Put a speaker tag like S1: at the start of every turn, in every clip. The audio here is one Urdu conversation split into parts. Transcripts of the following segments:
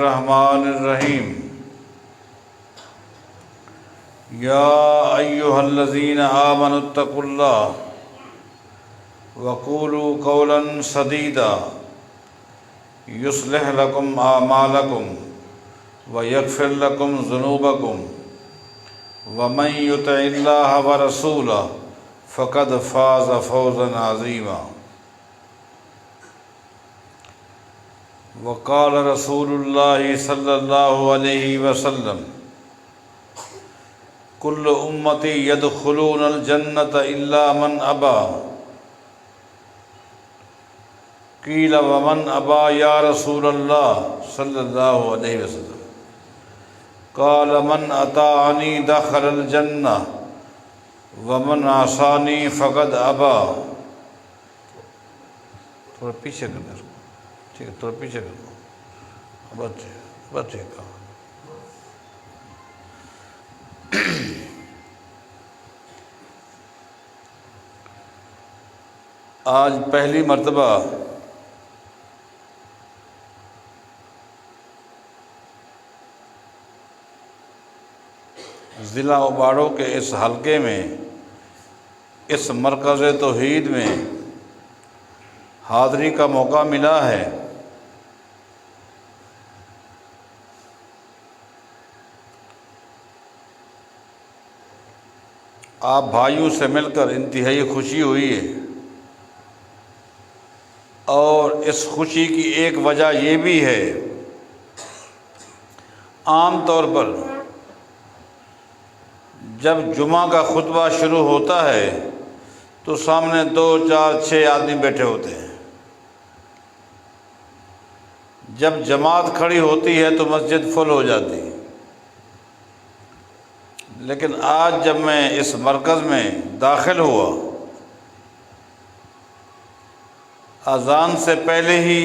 S1: الرحمن الرحیم یا ایہا الذین آمنوا اتقوا اللہ وقولوا قولا سدیدا یصلح لکم اعمالکم ویغفر لکم ذنوبکم ومن یطع اللہ ورسولہ فقد فاز فوزا عظیما وقال رسول اللہ صلی اللہ علیہ وسلم کل امتی یدخلون الجنۃ الا من ابا قیل ومن ابا یا رسول اللہ صلی اللہ علیہ وسلم قال من اطاعنی دخل الجنہ ومن عصانی فقد ابا۔ تھوڑا پیچھے کرنا اس کو، ٹھیک ہے، تھوڑا پیچھے کر دو، بس ٹھیک ہے۔ آج پہلی مرتبہ ضلع اوباڑو کے اس حلقے میں، اس مرکز توحید میں حاضری کا موقع ملا ہے۔ آپ بھائیوں سے مل کر انتہائی خوشی ہوئی ہے، اور اس خوشی کی ایک وجہ یہ بھی ہے، عام طور پر جب جمعہ کا خطبہ شروع ہوتا ہے تو سامنے 2 4 6 آدمی بیٹھے ہوتے ہیں، جب جماعت کھڑی ہوتی ہے تو مسجد فل ہو جاتی ہے۔ لیکن آج جب میں اس مرکز میں داخل ہوا، اذان سے پہلے ہی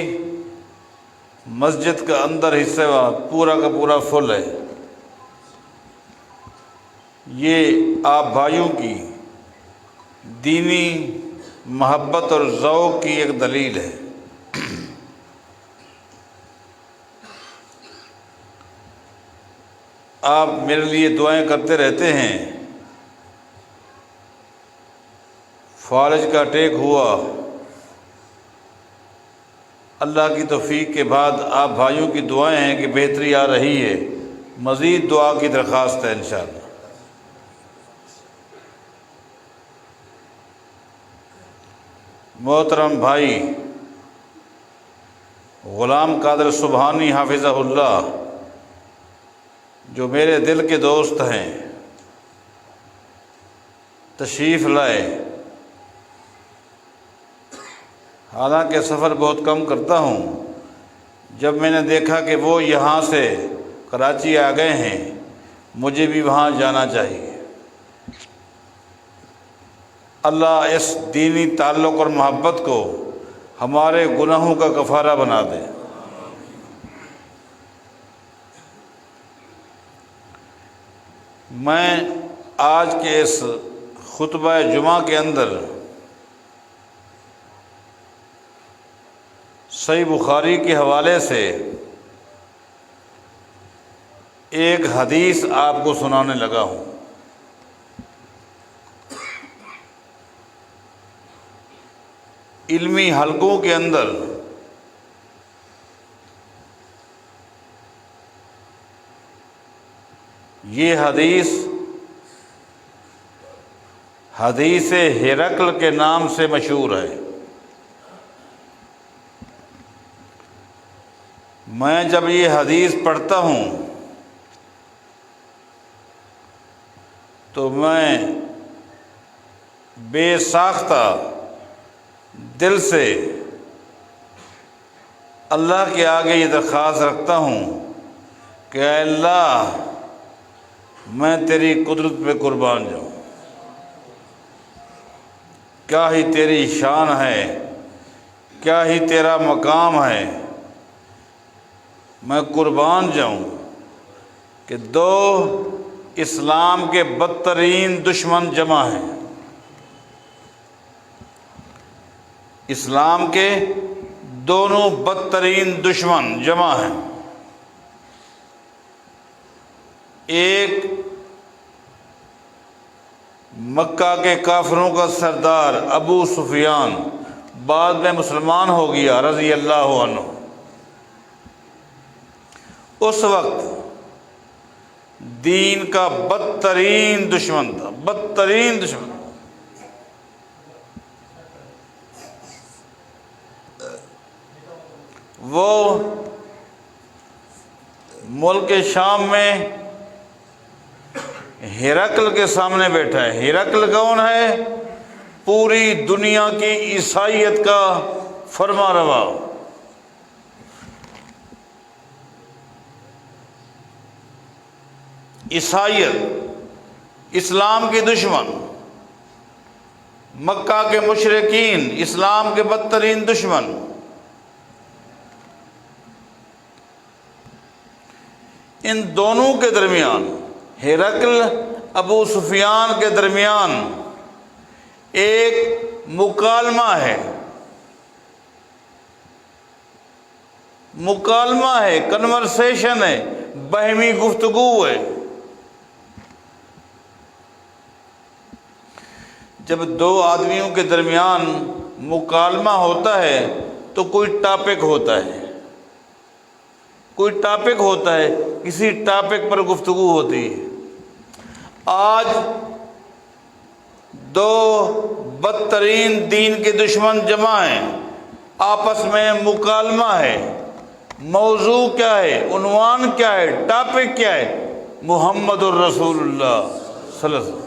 S1: مسجد کا اندر حصہ پورا کا پورا فل ہے۔ یہ آپ بھائیوں کی دینی محبت اور ذوق کی ایک دلیل ہے۔ آپ میرے لیے دعائیں کرتے رہتے ہیں۔ فالج کا اٹیک ہوا، اللہ کی توفیق کے بعد آپ بھائیوں کی دعائیں ہیں کہ بہتری آ رہی ہے، مزید دعا کی درخواست ہے انشاءاللہ۔ محترم بھائی غلام قادر سبحانی حافظہ اللہ، جو میرے دل کے دوست ہیں، تشریف لائے۔ حالانکہ سفر بہت کم کرتا ہوں، جب میں نے دیکھا کہ وہ یہاں سے کراچی آ گئے ہیں، مجھے بھی وہاں جانا چاہیے۔ اللہ اس دینی تعلق اور محبت کو ہمارے گناہوں کا کفارہ بنا دے۔ میں آج کے اس خطبہ جمعہ کے اندر صحیح بخاری کے حوالے سے ایک حدیث آپ کو سنانے لگا ہوں۔ علمی حلقوں کے اندر یہ حدیث ہرقل کے نام سے مشہور ہے۔ میں جب یہ حدیث پڑھتا ہوں تو میں بے ساختہ دل سے اللہ کے آگے یہ درخواست رکھتا ہوں کہ اے اللہ، میں تیری قدرت پہ قربان جاؤں۔ کیا ہی تیری شان ہے، کیا ہی تیرا مقام ہے، میں قربان جاؤں کہ 2 اسلام کے بدترین دشمن جمع ہیں۔ اسلام کے دونوں بدترین دشمن جمع ہیں، ایک مکہ کے کافروں کا سردار ابو سفیان بعد میں مسلمان ہو گیا رضی اللہ عنہ، اس وقت دین کا بدترین دشمن تھا، بدترین دشمن تھا۔ وہ ملک شام میں ہرقل کے سامنے بیٹھا ہے۔ ہرقل کون ہے؟ پوری دنیا کی عیسائیت کا فرما روا، عیسائیت اسلام کی دشمن، مکہ کے مشرکین اسلام کے بدترین دشمن۔ ان دونوں کے درمیان، ہرقل ابو سفیان کے درمیان ایک مکالمہ ہے، مکالمہ ہے، کنورسیشن ہے، باہمی گفتگو ہے۔ جب دو آدمیوں کے درمیان مکالمہ ہوتا ہے تو کوئی ٹاپک ہوتا ہے، کوئی ٹاپک ہوتا ہے، کسی ٹاپک پر گفتگو ہوتی ہے۔ آج دو بدترین دین کے دشمن جمع ہیں، آپس میں مکالمہ ہے۔ موضوع کیا ہے؟ عنوان کیا ہے؟ ٹاپک کیا ہے؟ محمد الرسول اللہ صلی اللہ علیہ وسلم۔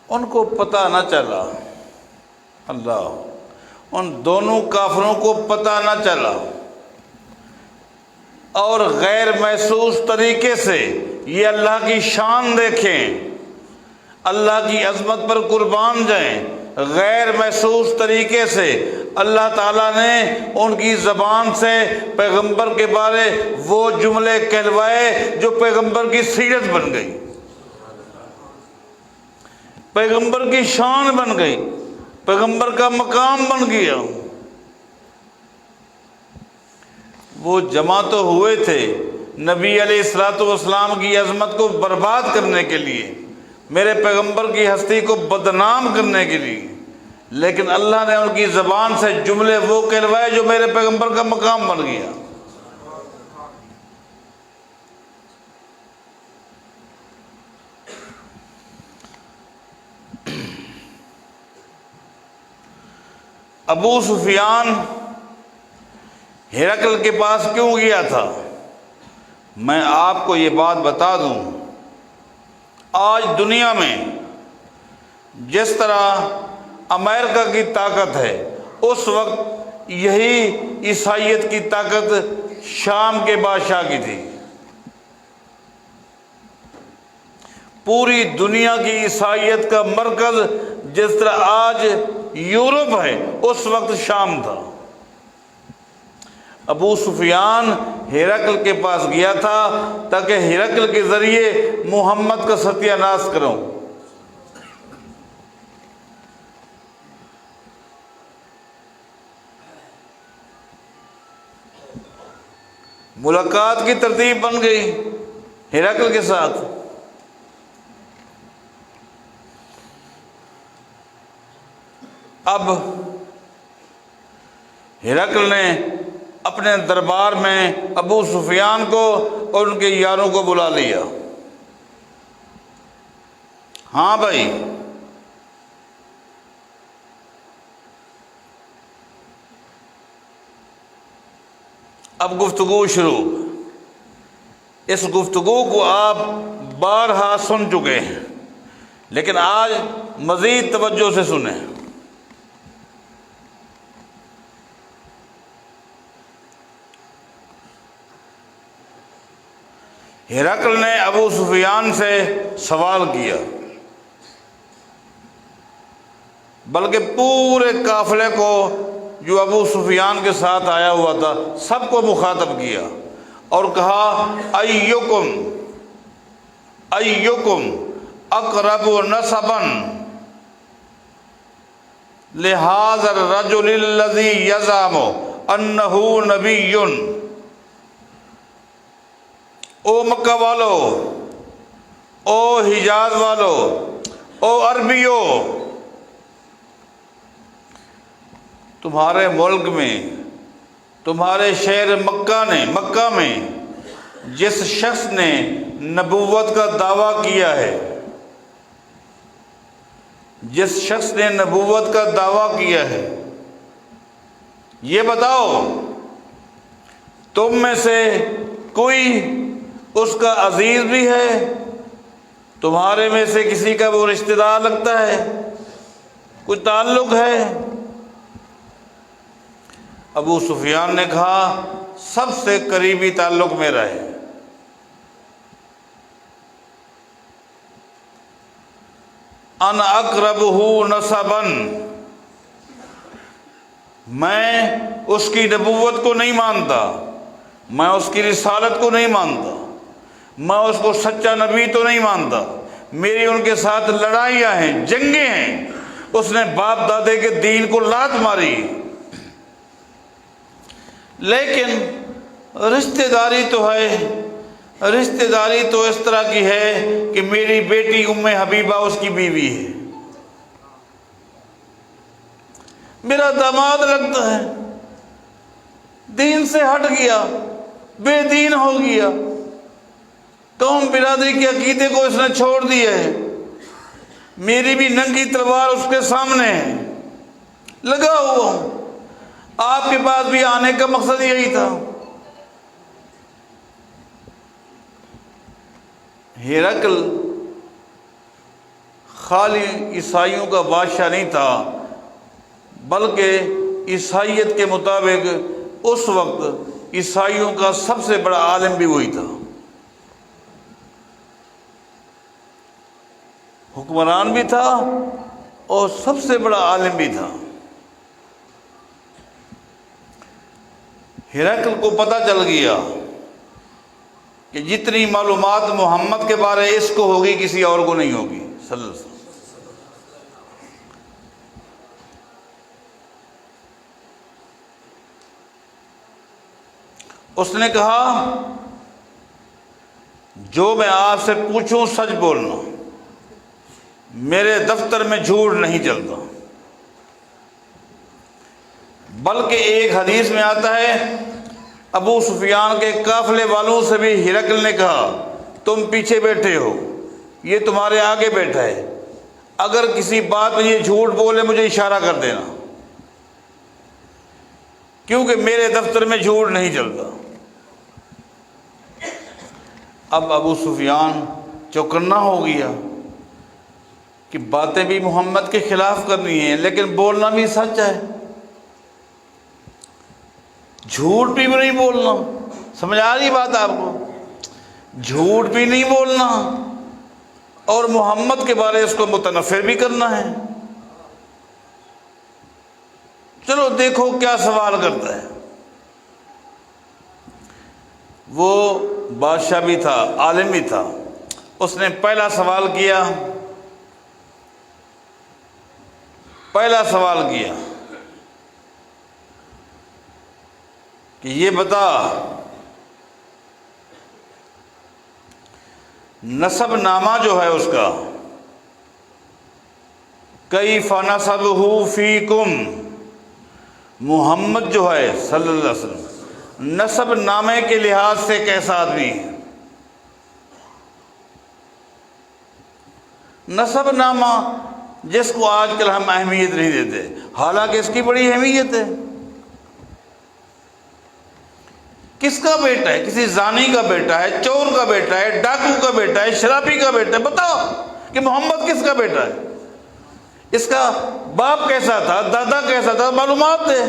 S1: ان کو پتہ نہ چلا، اللہ، ان دونوں کافروں کو پتہ نہ چلا، اور غیر محسوس طریقے سے یہ اللہ کی شان دیکھیں، اللہ کی عظمت پر قربان جائیں، غیر محسوس طریقے سے اللہ تعالیٰ نے ان کی زبان سے پیغمبر کے بارے وہ جملے کہلوائے جو پیغمبر کی سیرت بن گئی، پیغمبر کی شان بن گئی، پیغمبر کا مقام بن گیا۔ وہ جمع تو ہوئے تھے نبی علیہ الصلوۃ والسلام کی عظمت کو برباد کرنے کے لیے، میرے پیغمبر کی ہستی کو بدنام کرنے کے لیے، لیکن اللہ نے ان کی زبان سے جملے وہ کہلوائے جو میرے پیغمبر کا مقام بن گیا۔ ابو سفیان ہرقل کے پاس کیوں گیا تھا؟ میں آپ کو یہ بات بتا دوں، آج دنیا میں جس طرح امریکہ کی طاقت ہے، اس وقت یہی عیسائیت کی طاقت شام کے بادشاہ کی تھی۔ پوری دنیا کی عیسائیت کا مرکز جس طرح آج یورپ ہے، اس وقت شام تھا۔ ابو سفیان ہرقل کے پاس گیا تھا تاکہ ہرقل کے ذریعے محمد کا ستیہ ناش کروں۔ ملاقات کی ترتیب بن گئی ہرقل کے ساتھ۔ اب ہرقل نے اپنے دربار میں ابو سفیان کو اور ان کے یاروں کو بلا لیا۔ ہاں بھائی، اب گفتگو شروع۔ اس گفتگو کو آپ بارہا سن چکے ہیں، لیکن آج مزید توجہ سے سنیں۔ ہرقل نے ابو سفیان سے سوال کیا، بلکہ پورے قافلے کو جو ابو سفیان کے ساتھ آیا ہوا تھا سب کو مخاطب کیا اور کہا، ایکم اقرب نسبا، لہذا الرجل الذی یزعم انہ نبی، او مکہ والو، او حجاز والو، او عربیو، تمہارے ملک میں، تمہارے شہر مکہ میں جس شخص نے نبوت کا دعویٰ کیا ہے، جس شخص نے نبوت کا دعویٰ کیا ہے، یہ بتاؤ تم میں سے کوئی اس کا عزیز بھی ہے؟ تمہارے میں سے کسی کا وہ رشتہ دار لگتا ہے، کوئی تعلق ہے؟ ابو سفیان نے کہا سب سے قریبی تعلق میرا ہے۔ انا اقربہ نسبا، میں اس کی نبوت کو نہیں مانتا، میں اس کی رسالت کو نہیں مانتا، میں اس کو سچا نبی تو نہیں مانتا، میری ان کے ساتھ لڑائیاں ہیں، جنگیں ہیں، اس نے باپ دادے کے دین کو لات ماری، لیکن رشتہ داری تو ہے، رشتہ داری تو اس طرح کی ہے کہ میری بیٹی ام حبیبہ اس کی بیوی ہے، میرا داماد لگتا ہے، دین سے ہٹ گیا، بے دین ہو گیا، قوم برادری کے عقیدے کو اس نے چھوڑ دیا ہے، میری بھی ننگی تلوار اس کے سامنے ہے، لگا ہوا ہوں، آپ کے پاس بھی آنے کا مقصد یہی تھا۔ ہرقل خالی عیسائیوں کا بادشاہ نہیں تھا، بلکہ عیسائیت کے مطابق اس وقت عیسائیوں کا سب سے بڑا عالم بھی وہی تھا، حکمران بھی تھا اور سب سے بڑا عالم بھی تھا۔ ہرقل کو پتہ چل گیا کہ جتنی معلومات محمد کے بارے اس کو ہوگی کسی اور کو نہیں ہوگی صلی اللہ علیہ وسلم۔ اس نے کہا جو میں آپ سے پوچھوں سچ بولنا، میرے دفتر میں جھوٹ نہیں چلتا، بلکہ ایک حدیث میں آتا ہے ابو سفیان کے قافلے والوں سے بھی ہرقل نے کہا تم پیچھے بیٹھے ہو، یہ تمہارے آگے بیٹھا ہے، اگر کسی بات میں یہ جھوٹ بولے مجھے اشارہ کر دینا، کیونکہ میرے دفتر میں جھوٹ نہیں چلتا۔ اب ابو سفیان چوکنا ہو گیا کہ باتیں بھی محمد کے خلاف کرنی ہیں لیکن بولنا بھی سچ ہے، جھوٹ بھی نہیں بولنا، سمجھ آ رہی بات آپ کو؟ جھوٹ بھی نہیں بولنا اور محمد کے بارے اس کو متنفر بھی کرنا ہے۔ چلو دیکھو کیا سوال کرتا ہے۔ وہ بادشاہ بھی تھا، عالم بھی تھا، اس نے پہلا سوال کیا کہ یہ بتا نسب نامہ جو ہے اس کا کیف نسبہ فیکم، محمد جو ہے صلی اللہ علیہ وسلم نسب نامے کے لحاظ سے کیسا آدمی ہے؟ نسب نامہ جس کو آج کل ہم اہمیت نہیں دیتے، حالانکہ اس کی بڑی اہمیت ہے۔ کس کا بیٹا ہے؟ کسی زانی کا بیٹا ہے، چور کا بیٹا ہے، ڈاکو کا بیٹا ہے، شرابی کا بیٹا ہے، بتاؤ کہ محمد کس کا بیٹا ہے؟ اس کا باپ کیسا تھا، دادا کیسا تھا، معلومات دے۔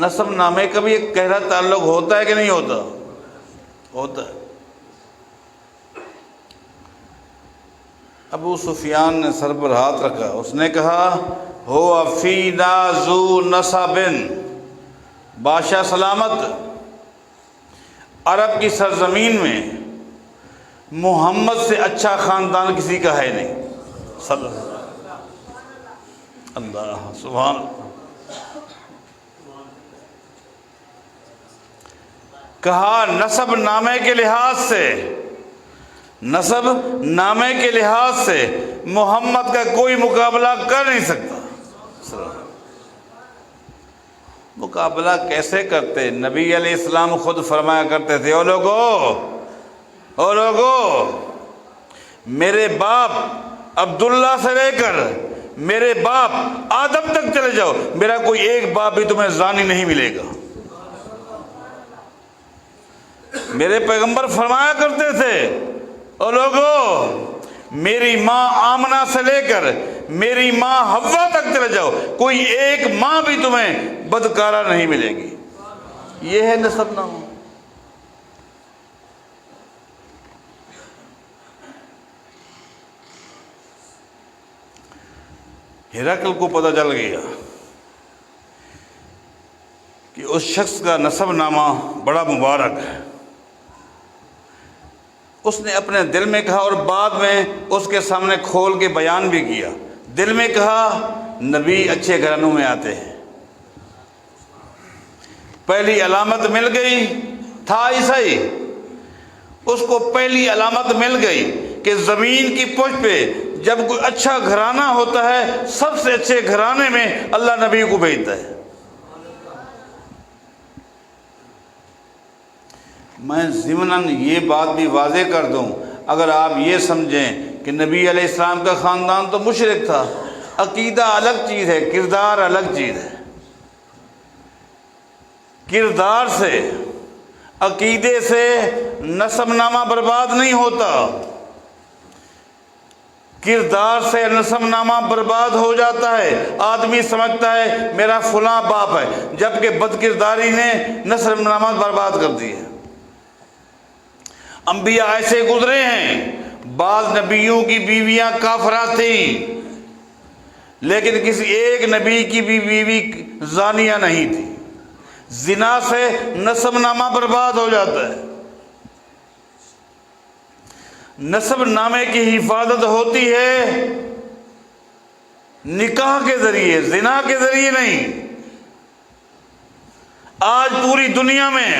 S1: نسب نامے کا بھی ایک گہرا تعلق ہوتا ہے کہ نہیں ہوتا؟ ہوتا ہے۔ ابو سفیان نے سر پر ہاتھ رکھا، اس نے کہا ہو فینا ذو نسب، بادشاہ سلامت، عرب کی سرزمین میں محمد سے اچھا خاندان کسی کا ہے نہیں صلی اللہ علیہ وسلم۔ اللہ سبحان اللہ۔ کہا نسب نامے کے لحاظ سے، نسب نامے کے لحاظ سے محمد کا کوئی مقابلہ کر نہیں سکتا۔ مقابلہ کیسے کرتے؟ نبی علیہ السلام خود فرمایا کرتے تھے، او لوگو میرے باپ عبداللہ سے لے کر میرے باپ آدم تک چلے جاؤ، میرا کوئی ایک باپ بھی تمہیں زانی نہیں ملے گا۔ میرے پیغمبر فرمایا کرتے تھے، او لوگو میری ماں آمنہ سے لے کر میری ماں حوا تک چلے جاؤ، کوئی ایک ماں بھی تمہیں بدکارہ نہیں ملے گی۔ یہ ہے نسب نامہ۔ ہرقل کو پتہ چل گیا کہ اس شخص کا نسب نامہ بڑا مبارک ہے۔ اس نے اپنے دل میں کہا اور بعد میں اس کے سامنے کھول کے بیان بھی کیا۔ دل میں کہا نبی اچھے گھرانوں میں آتے ہیں، پہلی علامت مل گئی، تھا عیسائی، اس کو پہلی علامت مل گئی کہ زمین کی پشت پہ جب کوئی اچھا گھرانہ ہوتا ہے، سب سے اچھے گھرانے میں اللہ نبی کو بھیجتا ہے۔ میں ضمناً یہ بات بھی واضح کر دوں، اگر آپ یہ سمجھیں کہ نبی علیہ السلام کا خاندان تو مشرک تھا، عقیدہ الگ چیز ہے، کردار الگ چیز ہے۔ کردار سے، عقیدے سے نسب نامہ برباد نہیں ہوتا، کردار سے نسب نامہ برباد ہو جاتا ہے۔ آدمی سمجھتا ہے میرا فلاں باپ ہے، جبکہ بد کرداری نے نسب نامہ برباد کر دی ہے۔ انبیاء ایسے گزرے ہیں، بعض نبیوں کی بیویاں کافرات تھیں، لیکن کسی ایک نبی کی بھی بیوی زانیہ نہیں تھی۔ زنا سے نسب نامہ برباد ہو جاتا ہے۔ نسب نامے کی حفاظت ہوتی ہے نکاح کے ذریعے، زنا کے ذریعے نہیں۔ آج پوری دنیا میں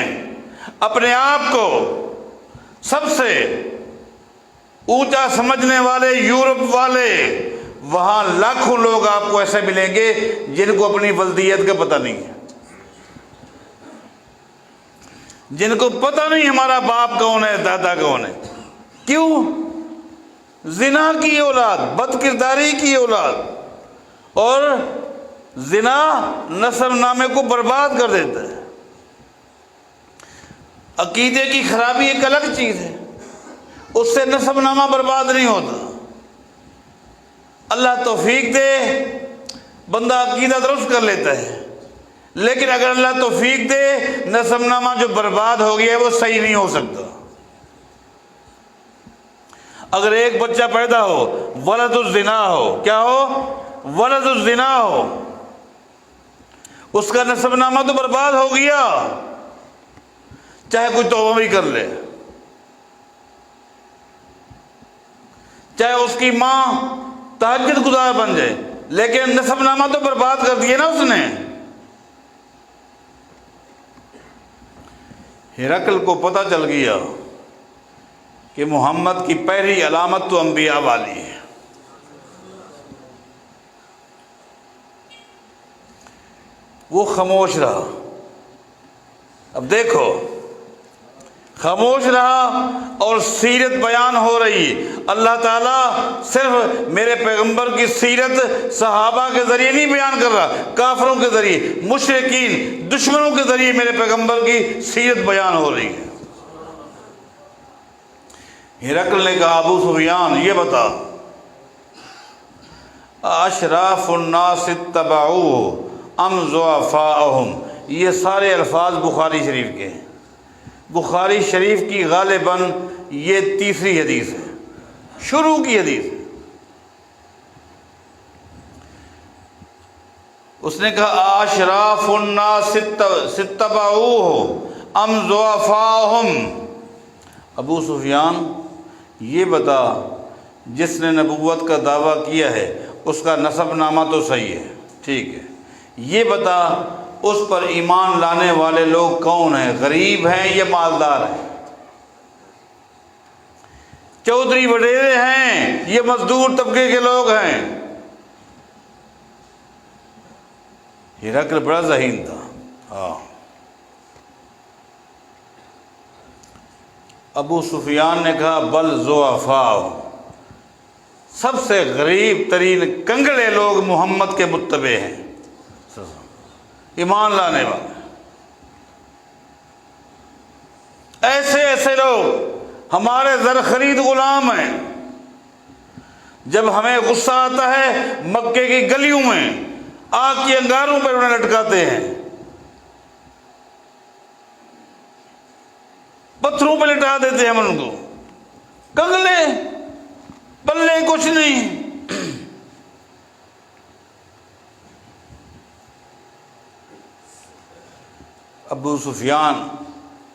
S1: اپنے آپ کو سب سے اونچا سمجھنے والے یورپ والے، وہاں لاکھوں لوگ آپ کو ایسے ملیں گے جن کو اپنی ولدیت کا پتہ نہیں ہے، جن کو پتہ نہیں ہمارا باپ کون ہے، دادا کون ہے۔ کیوں؟ زنا کی اولاد، بد کرداری کی اولاد، اور زنا نسب نامے کو برباد کر دیتا ہے۔ عقیدے کی خرابی ایک الگ چیز ہے، اس سے نسب نامہ برباد نہیں ہوتا۔ اللہ توفیق دے، بندہ عقیدہ درست کر لیتا ہے، لیکن اگر اللہ توفیق دے نسب نامہ جو برباد ہو گیا ہے وہ صحیح نہیں ہو سکتا۔ اگر ایک بچہ پیدا ہو، ولد الزنا ہو، کیا ہو؟ ولد الزنا ہو، اس کا نسب نامہ تو برباد ہو گیا، چاہے کوئی توبہ بھی کر لے، چاہے اس کی ماں تہجد گزار بن جائے، لیکن نسب نامہ تو برباد کر دیا نا اس نے۔ ہرقل کو پتہ چل گیا کہ محمد کی پہلی علامت تو انبیاء والی ہے۔ وہ خاموش رہا۔ اب دیکھو، خاموش رہا اور سیرت بیان ہو رہی ہے۔ اللہ تعالیٰ صرف میرے پیغمبر کی سیرت صحابہ کے ذریعے نہیں بیان کر رہا، کافروں کے ذریعے، مشرکین، دشمنوں کے ذریعے میرے پیغمبر کی سیرت بیان ہو رہی ہے۔ ہرقل نے کہا ابو سفیان یہ بتا، اشراف الناس اتبعوه ام ضعفاءهم، یہ سارے الفاظ بخاری شریف کے ہیں۔ بخاری شریف کی غالباً یہ تیسری حدیث ہے، شروع کی حدیث ہے۔ اس نے کہا اشراف الناس اتبعوه ام ضعفاءهم، ابو سفیان یہ بتا، جس نے نبوت کا دعویٰ کیا ہے اس کا نسب نامہ تو صحیح ہے، ٹھیک ہے، یہ بتا اس پر ایمان لانے والے لوگ کون ہیں؟ غریب ہیں یا مالدار ہیں؟ چودھری وڈیرے ہیں یہ مزدور طبقے کے لوگ ہیں؟ ہرقل بڑا ذہین تھا. ہاں، ابو سفیان نے کہا بل ضعفاء، سب سے غریب ترین کنگڑے لوگ محمد کے متبع ہیں، ایمان لانے والے. ایسے ایسے لوگ ہمارے زر خرید غلام ہیں. جب ہمیں غصہ آتا ہے مکے کی گلیوں میں آگ کی انگاروں پر انہیں لٹکاتے ہیں، پتھروں پہ لٹا دیتے ہیں ہم ان کو. کنگلے پلے کچھ نہیں. ابو سفیان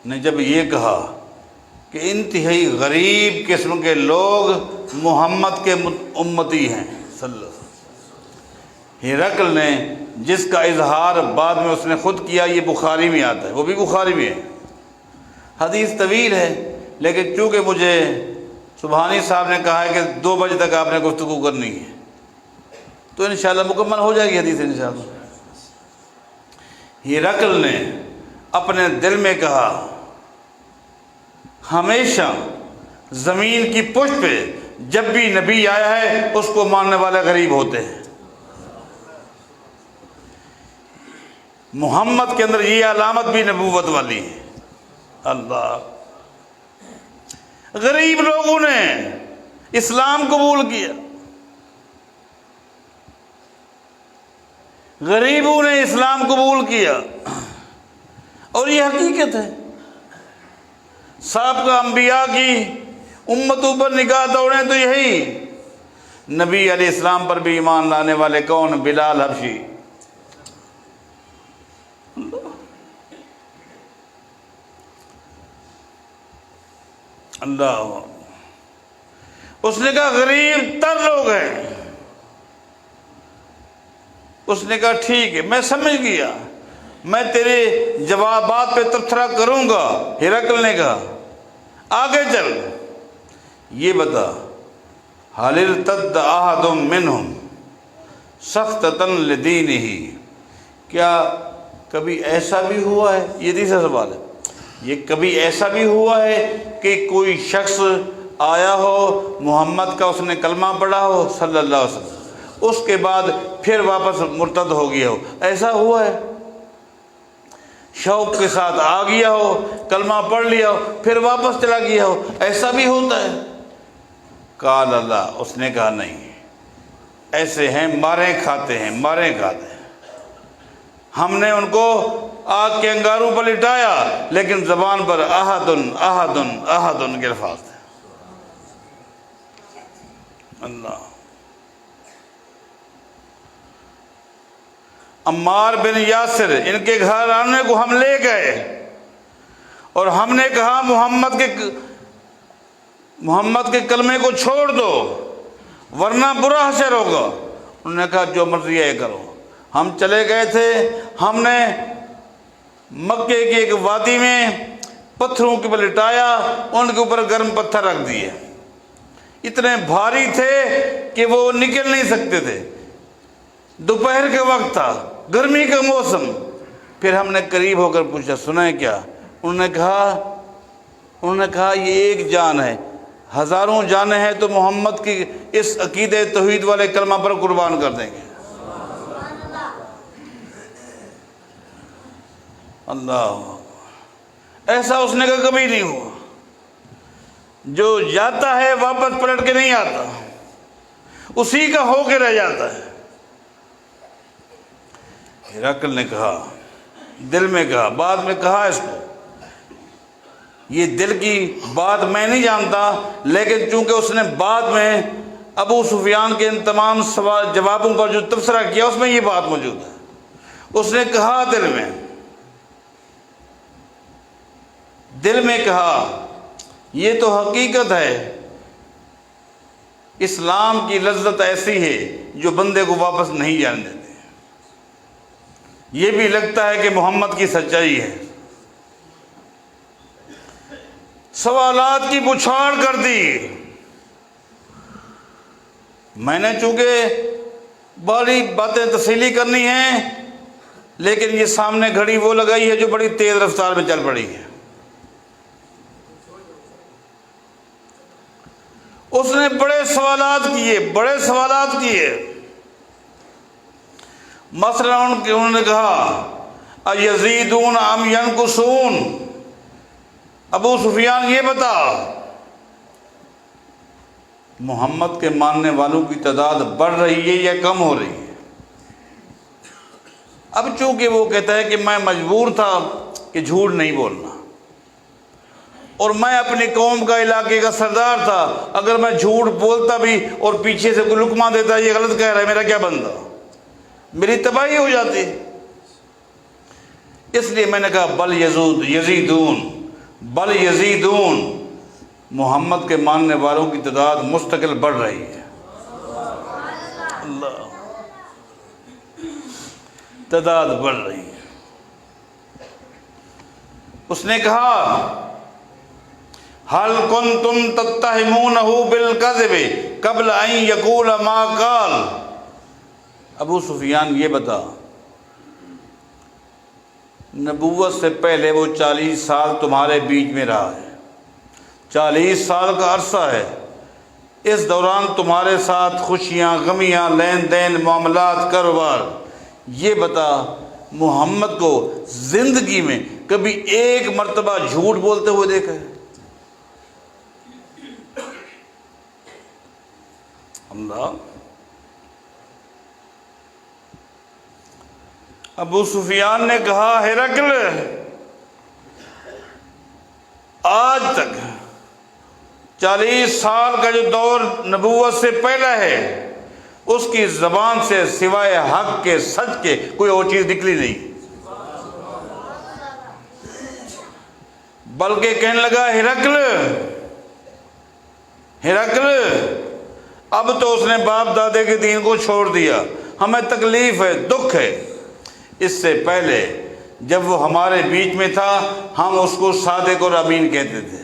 S1: نے جب یہ کہا کہ انتہائی غریب قسم کے لوگ محمد کے امتی ہیں صلی اللہ علیہ وسلم، ہرقل نے جس کا اظہار بعد میں اس نے خود کیا، یہ بخاری میں آتا ہے، وہ بھی بخاری میں ہے. حدیث طویل ہے لیکن چونکہ مجھے سبحانی صاحب نے کہا ہے کہ 2 بجے تک آپ نے گفتگو کرنی ہے تو انشاءاللہ مکمل ہو جائے گی حدیث انشاءاللہ. ہرقل نے اپنے دل میں کہا ہمیشہ زمین کی پشت پہ جب بھی نبی آیا ہے اس کو ماننے والے غریب ہوتے ہیں. محمد کے اندر یہ علامت بھی نبوت والی ہے. اللہ، غریب لوگوں نے اسلام قبول کیا، غریبوں نے اسلام قبول کیا، اور یہ حقیقت ہے. سابقہ انبیاء کی امتوں پر نگاہ دوڑیں تو یہی. نبی علیہ السلام پر بھی ایمان لانے والے کون؟ بلال حبشی. اللہ، اس نے کہا غریب تر لوگ ہیں. اس نے کہا ٹھیک ہے میں سمجھ گیا، میں تیرے جوابات پہ تبصرہ کروں گا. ہرقل نے کہا آگے چل، یہ بتا حل ارتد احد منہم سختۃ لدینہ، کیا کبھی ایسا بھی ہوا ہے، یہ تیسرا سوال ہے، یہ کبھی ایسا بھی ہوا ہے کہ کوئی شخص آیا ہو محمد کا، اس نے کلمہ پڑھا ہو صلی اللہ علیہ وسلم، اس کے بعد پھر واپس مرتد ہو گیا ہو؟ ایسا ہوا ہے؟ شوق کے ساتھ آ گیا ہو، کلمہ پڑھ لیا ہو، پھر واپس چلا گیا ہو، ایسا بھی ہوتا ہے؟ قال اللہ، اس نے کہا نہیں، ایسے ہیں مارے کھاتے ہیں، مارے کھاتے ہیں. ہم نے ان کو آگ کے انگاروں پر لٹایا لیکن زبان پر احدن احدن احدن کے الفاظ تھے. اللہ. عمار بن یاسر ان کے گھر آنے کو ہم لے گئے اور ہم نے کہا محمد کے کلمے کو چھوڑ دو ورنہ برا حشر ہوگا. انہوں نے کہا جو مرضی ہے کرو. ہم چلے گئے تھے، ہم نے مکے کی ایک وادی میں پتھروں کے اوپر لٹایا، ان کے اوپر گرم پتھر رکھ دیے، اتنے بھاری تھے کہ وہ نکل نہیں سکتے تھے. دوپہر کے وقت تھا، گرمی کا موسم. پھر ہم نے قریب ہو کر پوچھا سنیں کیا؟ انہوں نے کہا یہ ایک جان ہے، ہزاروں جانیں ہیں تو محمد کی اس عقیدے توحید والے کلمہ پر قربان کر دیں گے. اللہ، ایسا اس نے کہا کبھی نہیں ہوا. جو جاتا ہے واپس پلٹ کے نہیں آتا، اسی کا ہو کے رہ جاتا ہے. ہرقل نے کہا، دل میں کہا، بعد میں کہا اس کو، یہ دل کی بات میں نہیں جانتا، لیکن چونکہ اس نے بعد میں ابو سفیان کے ان تمام جوابوں پر جو تبصرہ کیا اس میں یہ بات موجود ہے. اس نے کہا دل میں کہا یہ تو حقیقت ہے اسلام کی لذت ایسی ہے جو بندے کو واپس نہیں جانے دیتے. یہ بھی لگتا ہے کہ محمد کی سچائی ہے. سوالات کی بچھاڑ کر دی. میں نے چونکہ بڑی باتیں تفصیلی کرنی ہیں، لیکن یہ سامنے گھڑی وہ لگائی ہے جو بڑی تیز رفتار میں چل پڑی ہے. اس نے بڑے سوالات کیے. مثلا انہوں نے کہا ایزیدون ام ینقصون، ابو سفیان یہ بتا محمد کے ماننے والوں کی تعداد بڑھ رہی ہے یا کم ہو رہی ہے؟ اب چونکہ وہ کہتا ہے کہ میں مجبور تھا کہ جھوٹ نہیں بولنا، اور میں اپنی قوم کا علاقے کا سردار تھا، اگر میں جھوٹ بولتا بھی اور پیچھے سے کوئی لقمہ دیتا یہ غلط کہہ رہا ہے، میرا کیا بنتا؟ میری تباہی ہو جاتی. اس لیے میں نے کہا بل یزیدون، محمد کے ماننے والوں کی تعداد مستقل بڑھ رہی ہے. اللہ، تعداد بڑھ رہی ہے. اس نے کہا هل كنتم تتهمونه بالكذب قبل ان يقول ما قال. ابو سفیان یہ بتا نبوت سے پہلے وہ 40 سال تمہارے بیچ میں رہا ہے، 40 سال کا عرصہ ہے. اس دوران تمہارے ساتھ خوشیاں، غمیاں، لین دین، معاملات، کاروبار. یہ بتا محمد کو زندگی میں کبھی ایک مرتبہ جھوٹ بولتے ہوئے دیکھا ہے؟ اللہ. ابو سفیان نے کہا ہرقل، آج تک 40 سال کا جو دور نبوت سے پہلا ہے، اس کی زبان سے سوائے حق کے، سچ کے کوئی اور چیز نکلی نہیں. بلکہ کہنے لگا ہرقل اب تو اس نے باپ دادے کے دین کو چھوڑ دیا، ہمیں تکلیف ہے، دکھ ہے. اس سے پہلے جب وہ ہمارے بیچ میں تھا ہم اس کو صادق اور امین کہتے تھے،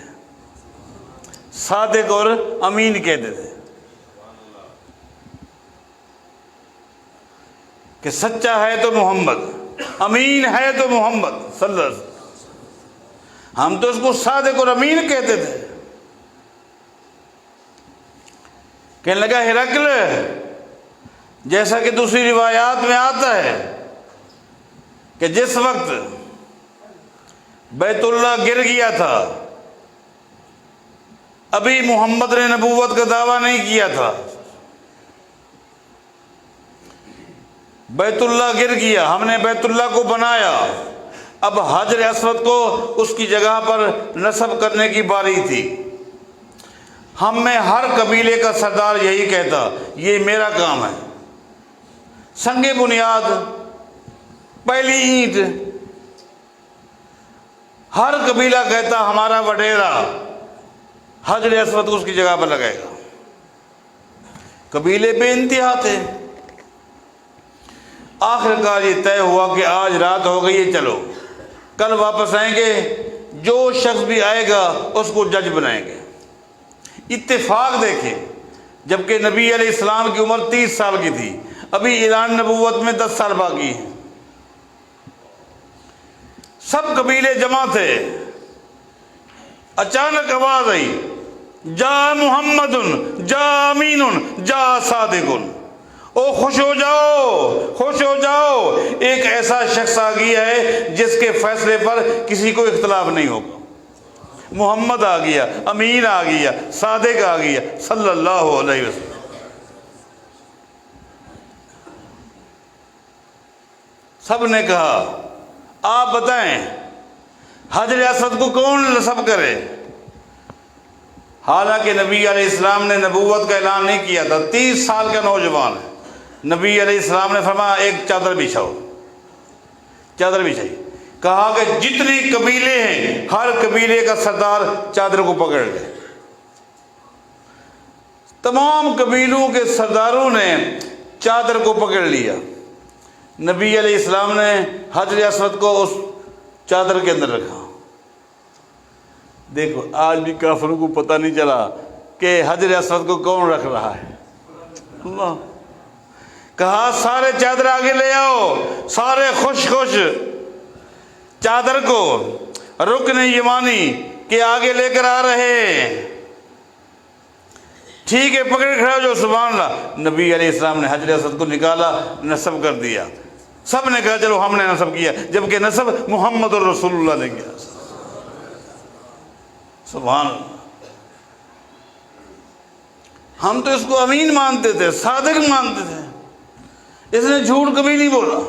S1: صادق اور امین کہتے تھے کہ سچا ہے تو محمد، امین ہے تو محمد صلی اللہ علیہ وسلم. ہم تو اس کو صادق اور امین کہتے تھے. کہنے لگا ہرقل، جیسا کہ دوسری روایات میں آتا ہے کہ جس وقت بیت اللہ گر گیا تھا ابھی محمد نے نبوت کا دعویٰ نہیں کیا تھا. بیت اللہ گر گیا، ہم نے بیت اللہ کو بنایا، اب حجر اسود کو اس کی جگہ پر نصب کرنے کی باری تھی. ہم میں ہر قبیلے کا سردار یہی کہتا یہ میرا کام ہے. سنگ بنیاد، پہلی اینٹ، ہر قبیلہ کہتا ہمارا وڈیرا حجر اسود کو اس کی جگہ پر لگائے گا. قبیلے بے انتہا تھے. آخر کار یہ طے ہوا کہ آج رات ہو گئی ہے، چلو کل واپس آئیں گے، جو شخص بھی آئے گا اس کو جج بنائیں گے. اتفاق دیکھیں، جبکہ نبی علیہ السلام کی عمر 30 سال کی تھی، ابھی اعلان نبوت میں 10 سال باقی ہیں. سب قبیلے جمع تھے. اچانک آواز آئی جا محمد جا امین جا صادق. او خوش ہو جاؤ، خوش ہو جاؤ، ایک ایسا شخص آ گیا ہے جس کے فیصلے پر کسی کو اختلاف نہیں ہوگا. محمد آ گیا، امین آ گیا، صادق آ گیا صلی اللہ علیہ وسلم. سب نے کہا آپ بتائیں حجر اسود کو کون نصب کرے؟ حالانکہ نبی علیہ السلام نے نبوت کا اعلان نہیں کیا تھا، 30 سال کا نوجوان ہے. نبی علیہ السلام نے فرمایا ایک چادر بچھاؤ. چادر بچھائی. کہا کہ جتنی قبیلے ہیں ہر قبیلے کا سردار چادر کو پکڑ لے. تمام قبیلوں کے سرداروں نے چادر کو پکڑ لیا. نبی علیہ السلام نے حجر اسود کو اس چادر کے اندر رکھا. دیکھو آج بھی کافروں کو پتہ نہیں چلا کہ حجر اسود کو کون رکھ رہا ہے. اللہ کہا سارے چادر آگے لے آؤ. سارے خوش خوش چادر کو رکن یمانی کے آگے لے کر آ رہے ہیں. ٹھیک ہے پکڑ کھڑا جو سبحان اللہ. نبی علیہ السلام نے حجر اسود کو نکالا, نصب کر دیا. سب نے کہا چلو ہم نے نصب کیا, جبکہ نصب محمد الرسول اللہ نے کیا. سبحان اللہ. ہم تو اس کو امین مانتے تھے, صادق مانتے تھے. اس نے جھوٹ کبھی نہیں بولا.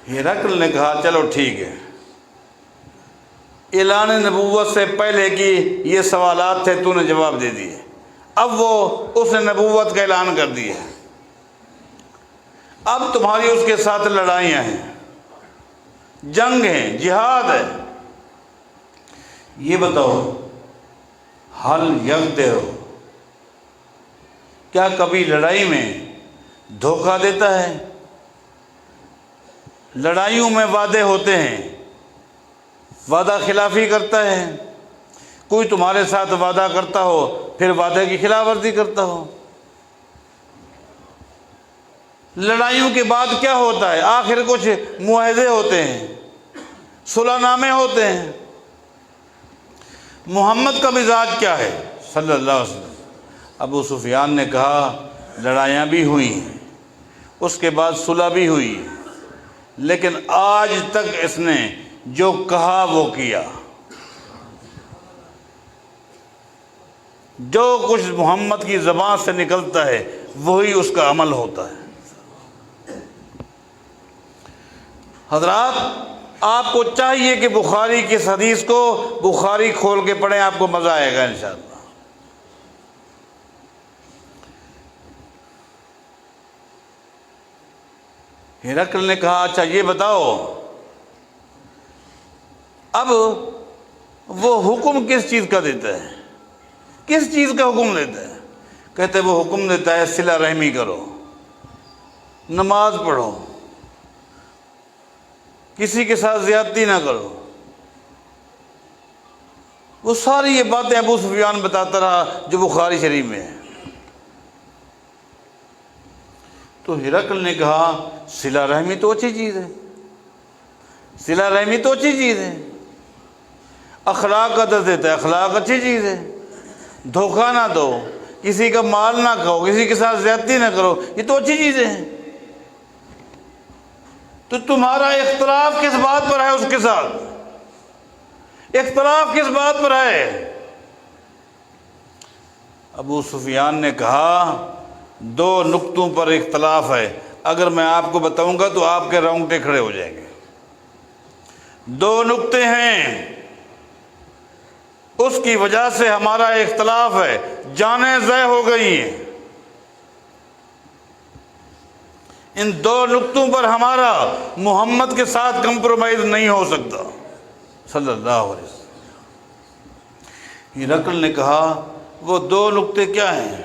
S1: ہرقل نے کہا چلو ٹھیک ہے. اعلان نبوت سے پہلے کی یہ سوالات تھے, تو نے جواب دے دیے. اب وہ اس نے نبوت کا اعلان کر دیا. اب تمہاری اس کے ساتھ لڑائیاں ہیں, جنگ ہے, جہاد ہے. یہ بتاؤ حل یغدر ہو, کیا کبھی لڑائی میں دھوکہ دیتا ہے؟ لڑائیوں میں وعدے ہوتے ہیں, وعدہ خلافی کرتا ہے. کوئی تمہارے ساتھ وعدہ کرتا ہو پھر وعدے کی خلاف ورزی کرتا ہو. لڑائیوں کے بعد کیا ہوتا ہے؟ آخر کچھ معاہدے ہوتے ہیں, صلح نامے ہوتے ہیں. محمد کا مزاج کیا ہے صلی اللہ علیہ وسلم؟ ابو سفیان نے کہا لڑائیاں بھی ہوئی ہیں, اس کے بعد صلح بھی ہوئی, لیکن آج تک اس نے جو کہا وہ کیا. جو کچھ محمد کی زبان سے نکلتا ہے وہی اس کا عمل ہوتا ہے. حضرات آپ کو چاہیے کہ بخاری کی اس حدیث کو بخاری کھول کے پڑھیں, آپ کو مزہ آئے گا انشاءاللہ. ہرقل نے کہا اچھا یہ بتاؤ اب وہ حکم کس چیز کا دیتا ہے؟ کس چیز کا حکم دیتا ہے؟ کہتے وہ حکم دیتا ہے صلہ رحمی کرو, نماز پڑھو, کسی کے ساتھ زیادتی نہ کرو. وہ ساری یہ باتیں ابو سفیان بتاتا رہا جو بخاری شریف میں ہے. تو ہرقل نے کہا صلہ رحمی تو اچھی چیز ہے, صلہ رحمی تو اچھی چیز ہے. اخلاق کا درس دیتا ہے, اخلاق اچھی چیز ہے. دھوکہ نہ دو, کسی کا مال نہ کھاؤ, کسی کے ساتھ زیادتی نہ کرو, یہ تو اچھی چیزیں ہیں. تو تمہارا اختلاف کس بات پر ہے اس کے ساتھ؟ اختلاف کس بات پر ہے؟ ابو سفیان نے کہا دو نقطوں پر اختلاف ہے, اگر میں آپ کو بتاؤں گا تو آپ کے رونگٹے کھڑے ہو جائیں گے. دو نقطے ہیں, اس کی وجہ سے ہمارا اختلاف ہے, جانیں ضائع ہو گئی ہیں. ان دو نقطوں پر ہمارا محمد کے ساتھ کمپرومائز نہیں ہو سکتا صلی اللہ علیہ وسلم. ہرقل نے کہا وہ دو نقطے کیا ہیں؟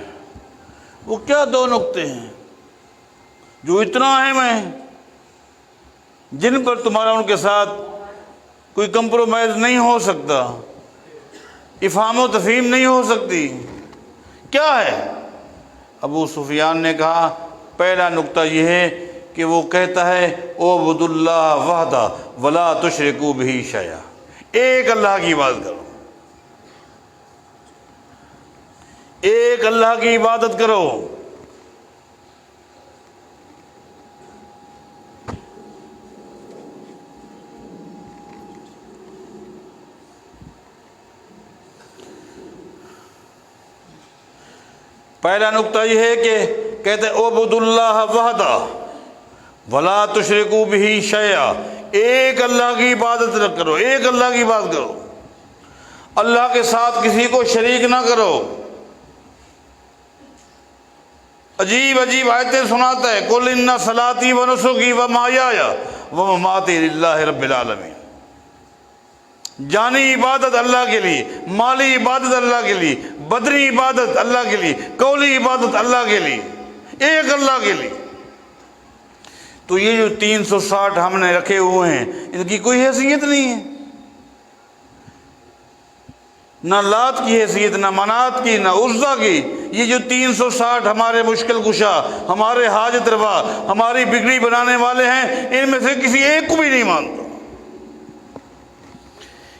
S1: وہ کیا دو نقطے ہیں جو اتنا اہم ہیں, جن پر تمہارا ان کے ساتھ کوئی کمپرومائز نہیں ہو سکتا, افہام و تفہیم نہیں ہو سکتی؟ کیا ہے؟ ابو سفیان نے کہا پہلا نقطہ یہ ہے کہ وہ کہتا ہے اعبدوا اللہ وحدہ ولا تشرکوا بہ شیئا, ایک اللہ کی عبادت کرو, ایک اللہ کی عبادت کرو. پہلا نقطہ یہ ہے کہ کہتے ہیں اعبدوا اللہ وحدہ ولا تشرکوا بہ شیئا, ایک اللہ کی عبادت نہ کرو, ایک اللہ کی عبادت کرو, اللہ کے ساتھ کسی کو شریک نہ کرو. عجیب عجیب آیتیں سناتا ہے, قل ان صلاتی و نسکی و محیای و مماتی للہ رب العالمین. جانی عبادت اللہ کے لیے، مالی عبادت اللہ کے لیے، بدنی عبادت اللہ کے لیے، قولی عبادت اللہ کے لیے، ایک اللہ کے لیے۔ تو یہ جو 360 ہم نے رکھے ہوئے ہیں، ان کی کوئی حیثیت نہیں ہے، نہ لات کی حیثیت، نہ منات کی، نہ عزا کی۔ یہ جو 360 ہمارے مشکل کشا، ہمارے حاجت روا، ہماری بگڑی بنانے والے ہیں، ان میں سے کسی ایک کو بھی نہیں مانتا،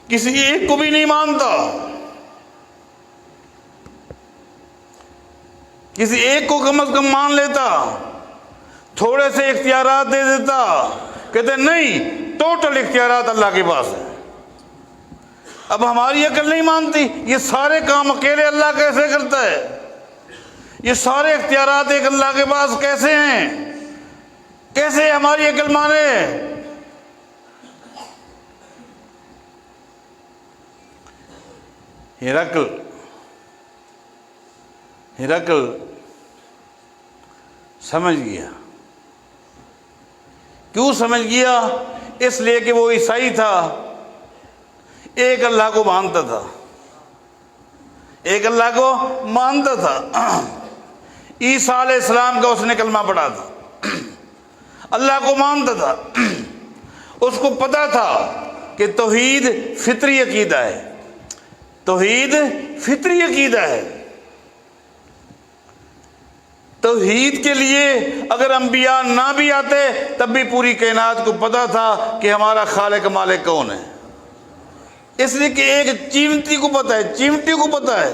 S1: کسی ایک کو بھی نہیں مانتا، کسی ایک کو کم از کم مان لیتا، تھوڑے سے اختیارات دے دیتا، کہتے نہیں ٹوٹل اختیارات اللہ کے پاس ہے۔ اب ہماری عقل نہیں مانتی، یہ سارے کام اکیلے اللہ کیسے کرتا ہے؟ یہ سارے اختیارات ایک اللہ کے پاس کیسے ہیں؟ کیسے ہماری عقل مانے؟ ہرقل سمجھ گیا۔ کیوں سمجھ گیا؟ اس لیے کہ وہ عیسائی تھا، ایک اللہ کو مانتا تھا، ایک اللہ کو مانتا تھا۔ عیسیٰ علیہ السلام کا اس نے کلمہ پڑھا تھا، اللہ کو مانتا تھا، اس کو پتا تھا کہ توحید فطری عقیدہ ہے، توحید فطری عقیدہ ہے۔ توحید کے لیے اگر انبیاء نہ بھی آتے تب بھی پوری کائنات کو پتا تھا کہ ہمارا خالق مالک کون ہے، اس لیے کہ ایک چیمٹی کو پتا ہے، چیمٹی کو پتا ہے۔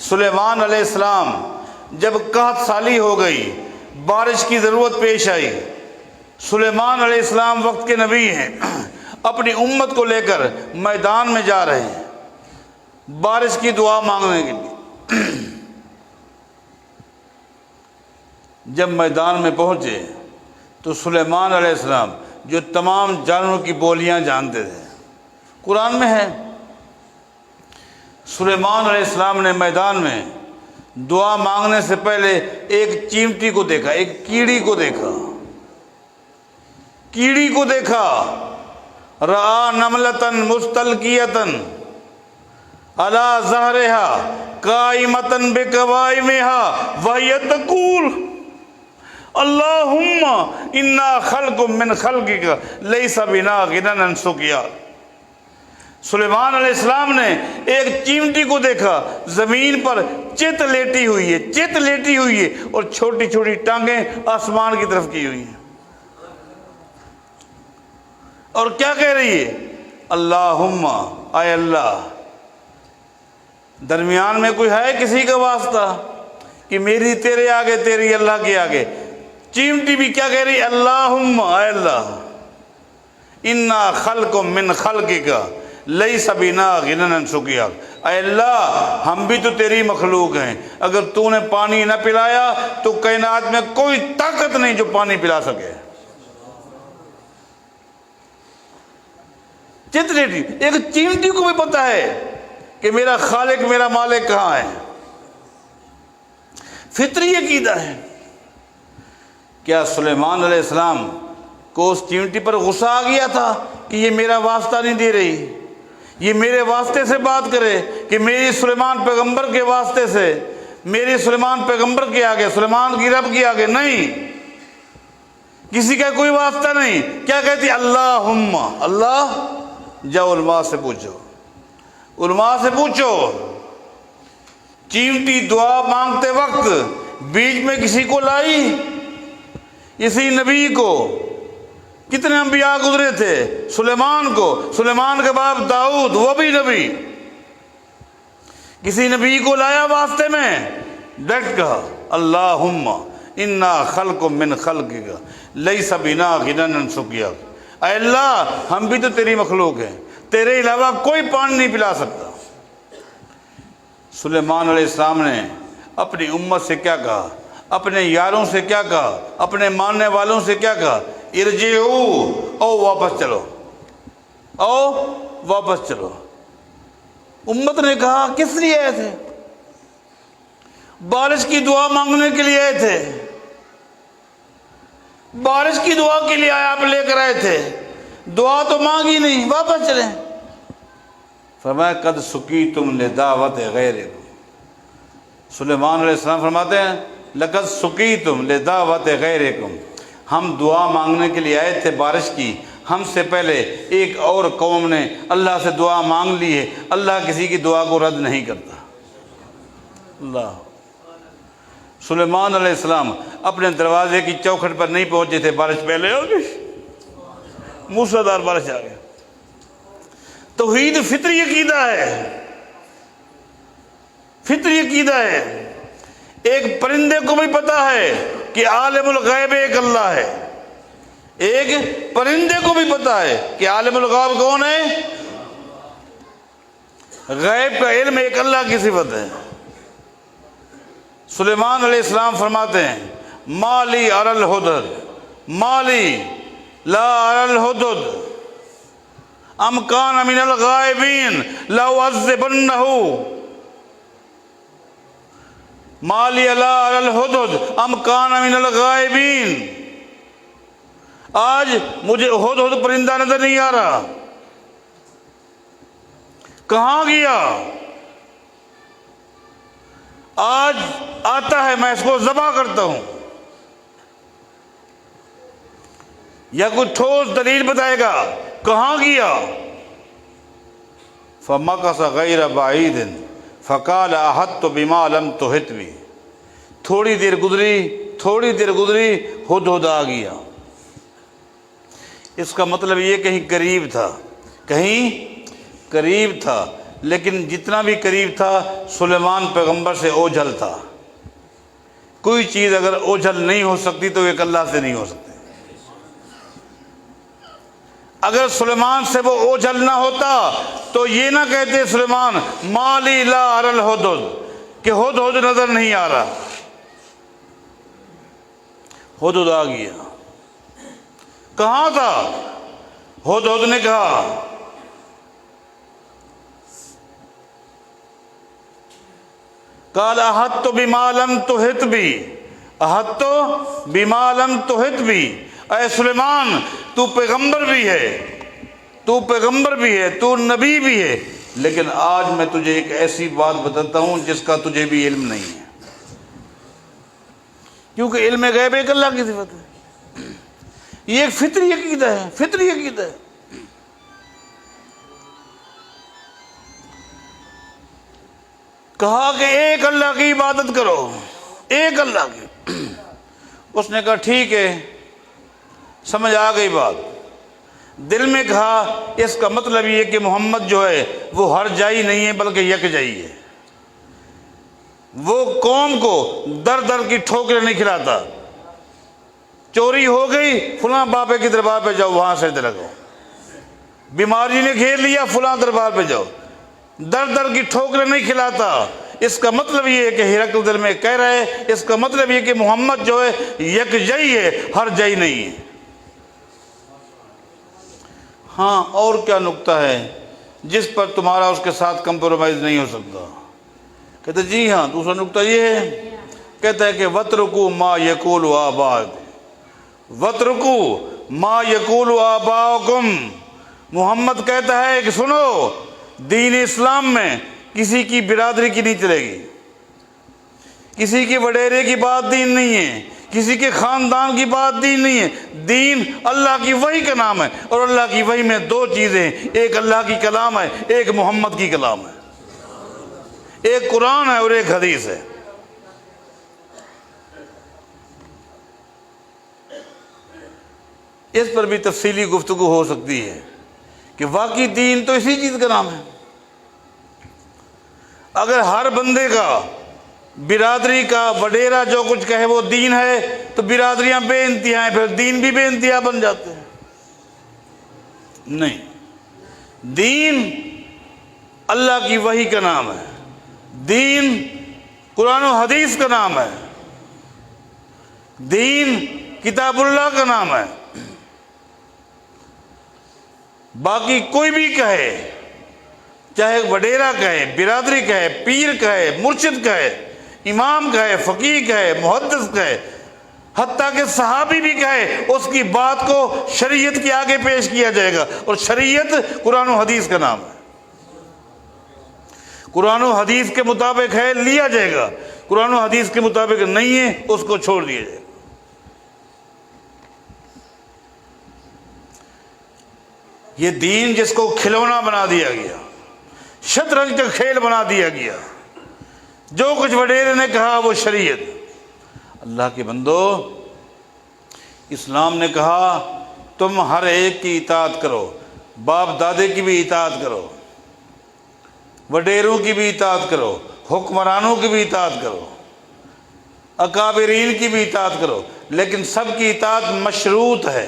S1: سلیمان علیہ السلام جب قحط سالی ہو گئی، بارش کی ضرورت پیش آئی، سلیمان علیہ السلام وقت کے نبی ہیں، اپنی امت کو لے کر میدان میں جا رہے ہیں بارش کی دعا مانگنے کے لیے۔ جب میدان میں پہنچے تو سلیمان علیہ السلام جو تمام جانوروں کی بولیاں جانتے تھے، قرآن میں ہے، سلیمان علیہ السلام نے میدان میں دعا مانگنے سے پہلے ایک چیمٹی کو دیکھا، ایک کیڑی کو دیکھا، کیڑی کو دیکھا، رآ نملتن مستلقیتن علی ظہرہا قائمتن بقوائمہا وہی تقول اللہم انا خلق من خلقک لیس بنا غنی عن سقیا۔ سلیمان علیہ السلام نے ایک چیمٹی کو دیکھا، زمین پر چت لیٹی ہوئی ہے، چت لیٹی ہوئی ہے، اور چھوٹی چھوٹی ٹانگیں آسمان کی طرف کی ہوئی ہیں، اور کیا کہہ رہی ہے؟ اللہم، اے اللہ۔ درمیان میں کوئی ہے کسی کا واسطہ کہ میری تیرے آگے، تیری اللہ کے آگے؟ چیمٹی بھی کیا کہہ رہی؟ اللہم، اے اللہ، انا خلق من خلقک لیس بنا غنی عن سقیاک۔ اے اللہ، ہم بھی تو تیری مخلوق ہیں، اگر تو نے پانی نہ پلایا تو کائنات میں کوئی طاقت نہیں جو پانی پلا سکے۔ چتریٹی ایک چیمٹی کو بھی پتا ہے کہ میرا خالق، میرا مالک کہاں ہے، فطری عقیدہ ہے۔ کیا سلیمان علیہ السلام کو اس چیمٹی پر غصہ آ گیا تھا کہ یہ میرا واسطہ نہیں دے رہی، یہ میرے واسطے سے بات کرے، کہ میری سلیمان پیغمبر کے واسطے سے، میری سلیمان پیغمبر کے آگے، سلیمان کی رب کے آگے نہیں، کسی کا کوئی واسطہ نہیں۔ کیا کہتی؟ اللہم، اللہ۔ جاؤ علماء سے پوچھو، علماء سے پوچھو، چیمٹی دعا مانگتے وقت بیچ میں کسی کو لائی؟ اسی نبی کو، کتنے انبیاء گزرے تھے، سلیمان کو، سلیمان کے باپ داؤد، وہ بھی نبی، کسی نبی کو لایا واسطے میں؟ ڈٹ کہا اللہم انا خلق من خلقک لیس بنا غنی عن سقیاک۔ اے اللہ، ہم بھی تو تیری مخلوق ہیں، تیرے علاوہ کوئی پانی نہیں پلا سکتا۔ سلیمان علیہ السلام نے اپنی امت سے کیا کہا، اپنے یاروں سے کیا کہا، اپنے ماننے والوں سے کیا کہا؟ ارجعو، او واپس چلو، او واپس چلو۔ امت نے کہا کس لیے آئے تھے؟ بارش کی دعا مانگنے کے لیے آئے تھے، بارش کی دعا کے لیے آپ لے کر آئے تھے۔ دعا تو مانگی نہیں، واپس چلیں۔ فرمایا قد سقیتم لدعوت غیرکم، سلیمان علیہ السلام فرماتے ہیں لقد سقیتم لدعوت غیرکم، ہم دعا مانگنے کے لیے آئے تھے بارش کی، ہم سے پہلے ایک اور قوم نے اللہ سے دعا مانگ لی ہے، اللہ کسی کی دعا کو رد نہیں کرتا۔ اللہ، سلیمان علیہ السلام اپنے دروازے کی چوکھٹ پر نہیں پہنچے تھے، بارش پہلے ہو گئی، موسلادھار بارش آ گئی۔ توحید فطری عقیدہ ہے، فطری عقیدہ ہے۔ ایک پرندے کو بھی پتا ہے کہ عالم الغیب ایک اللہ ہے، ایک پرندے کو بھی پتا ہے کہ عالم الغیب کون ہے؟ غیب کا علم ایک اللہ کی صفت ہے۔ سلیمان علیہ السلام فرماتے ہیں مالی اری الہدہد، مالی لا اری الہدہد ام کان من الغائبین لأعذبنہ، مالی لا اری الہدہد ام کان من الغائبین، آج مجھے ہدہد پرندہ نظر نہیں آ رہا، کہاں گیا؟ آج آتا ہے میں اس کو ذبح کرتا ہوں، یا کوئی ٹھوس دلیل بتائے گا، کہاں گیا؟ فمکث غیر بعید فقال احطت بما لم تحط بہ، تھوڑی دیر گزری ہدہد آ گیا۔ اس کا مطلب یہ کہیں قریب تھا، لیکن جتنا بھی قریب تھا سلیمان پیغمبر سے اوجھل تھا۔ کوئی چیز اگر اوجھل نہیں ہو سکتی تو ایک اللہ سے نہیں ہو سکتی۔ اگر سلیمان سے وہ اوجھل نہ ہوتا تو یہ نہ کہتے سلیمان مالی لا اری الہدہد، کہ ہدہد نظر نہیں آ رہا۔ ہدہد آ گیا، کہاں تھا؟ ہدہد نے کہا قال احطت بما لم تحط بہ، احطت بما لم تحط بہ، اے سلیمان تو پیغمبر بھی ہے، تو نبی بھی ہے، لیکن آج میں تجھے ایک ایسی بات بتاتا ہوں جس کا تجھے بھی علم نہیں ہے، کیونکہ علم غیب ایک اللہ کی صفت ہے۔ یہ ایک فطری عقیدہ ہے، فطری عقیدہ ہے۔ کہا کہ ایک اللہ کی عبادت کرو، ایک اللہ کی۔ اس نے کہا ٹھیک ہے، سمجھ آ گئی بات۔ دل میں کہا اس کا مطلب یہ کہ محمد جو ہے وہ ہر جائی نہیں ہے بلکہ یک جائی ہے، وہ قوم کو در در کی ٹھوکریں نہیں کھلاتا۔ چوری ہو گئی، فلاں بابے کے دربار پہ جاؤ، وہاں سجدے لگاؤ۔ بیماری نے گھیر لیا، فلاں دربار پہ جاؤ، در در کی ٹھوکریں نہیں کھلاتا۔ اس کا مطلب یہ ہے کہ ہرقل دل میں کہہ رہے، اس کا مطلب یہ کہ محمد جو ہے یک جائی ہے، ہر جائی نہیں ہے۔ ہاں، اور کیا نکتہ ہے جس پر تمہارا اس کے ساتھ کمپرومائز نہیں ہو سکتا؟ کہتے جی ہاں، دوسرا نکتہ یہ ہے، کہتا ہے کہ وَاتْرُكُوا مَا يَقُولُ آبَاؤُكُمْ، وَاتْرُكُوا مَا يَقُولُ آبَاؤُكُمْ۔ محمد کہتا ہے کہ سنو، دین اسلام میں کسی کی برادری کی نہیں چلے گی، کسی کے وڈیرے کی بات دین نہیں ہے، کسی کے خاندان کی بات دین نہیں ہے۔ دین اللہ کی وحی کا نام ہے، اور اللہ کی وحی میں دو چیزیں ہیں، ایک اللہ کی کلام ہے، ایک محمد کی کلام ہے، ایک قرآن ہے اور ایک حدیث ہے۔ اس پر بھی تفصیلی گفتگو ہو سکتی ہے کہ واقعی دین تو اسی چیز کا نام ہے۔ اگر ہر بندے کا، برادری کا، وڈیرا جو کچھ کہے وہ دین ہے تو برادریاں بے انتہا ہیں، پھر دین بھی بے انتہا بن جاتے ہیں۔ نہیں، دین اللہ کی وحی کا نام ہے، دین قرآن و حدیث کا نام ہے، دین کتاب اللہ کا نام ہے۔ باقی کوئی بھی کہے، چاہے وڈیرا کہے، برادری کہے، پیر کہے، مرشد کہے، امام کہے، فقیہ کہے، محدث کہے، حتیٰ کہ صحابی بھی کہے اس کی بات کو شریعت کے آگے پیش کیا جائے گا، اور شریعت قرآن و حدیث کا نام ہے۔ قرآن و حدیث کے مطابق ہے لیا جائے گا، قرآن و حدیث کے مطابق نہیں ہے اس کو چھوڑ دیا جائے گا۔ یہ دین جس کو کھلونا بنا دیا گیا، شطرنج کا کھیل بنا دیا گیا، جو کچھ وڈیرے نے کہا وہ شریعت۔ اللہ کے بندو، اسلام نے کہا تم ہر ایک کی اطاعت کرو، باپ دادے کی بھی اطاعت کرو، وڈیروں کی بھی اطاعت کرو، حکمرانوں کی بھی اطاعت کرو، اکابرین کی بھی اطاعت کرو، لیکن سب کی اطاعت مشروط ہے،